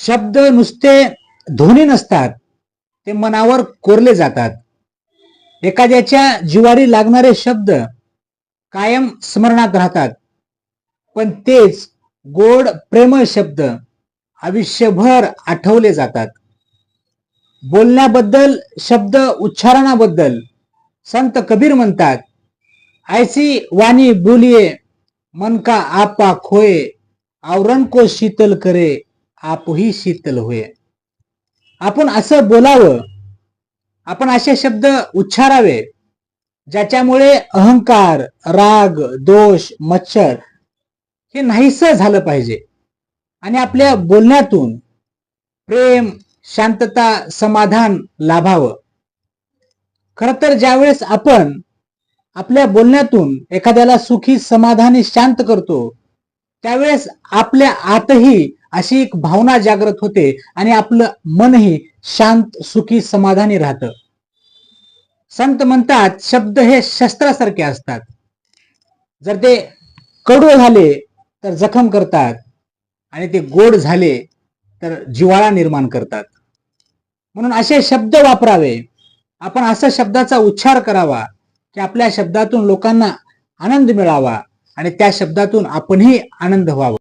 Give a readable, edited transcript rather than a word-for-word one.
शब्द नुसते ध्वनी नसतात, ते मनावर कोरले जातात. एखाद्याच्या जिव्हारी लागणारे शब्द कायम स्मरणात राहतात, पण तेच गोड प्रेमळ शब्द आयुष्यभर आठवले जातात. बोलण्याबद्दल, शब्द उच्चारणाबद्दल संत कबीर म्हणतात, ऐसी वाणी बोलिए मन का आपा खोए, आवरण को शीतल करे आपही शीतल होय. आपण असं बोलावं, आपण असे शब्द उच्चारावे ज्याच्यामुळे अहंकार, राग, दोष, मच्छर हे नाहीसं झालं पाहिजे आणि आपल्या बोलण्यातून प्रेम, शांतता, समाधान लाभावं. खर तर ज्यावेळेस आपण आपल्या बोलण्यातून एखाद्याला सुखी, समाधानी, शांत करतो, त्यावेळेस आपल्या आतही अशी एक भावना जागृत होते आणि आपलं मनही शांत, सुखी, समाधानी राहतं. संत म्हणतात, शब्द हे शस्त्रासारखे असतात. जर ते कडू झाले तर जखम करतात आणि ते गोड झाले तर जिव्हाळा निर्माण करतात. म्हणून असे शब्द वापरावे, आपण असा शब्दाचा उच्चार करावा की आपल्या शब्दातून लोकांना आनंद मिळावा आणि त्या शब्दातून आपणही आनंद व्हावा.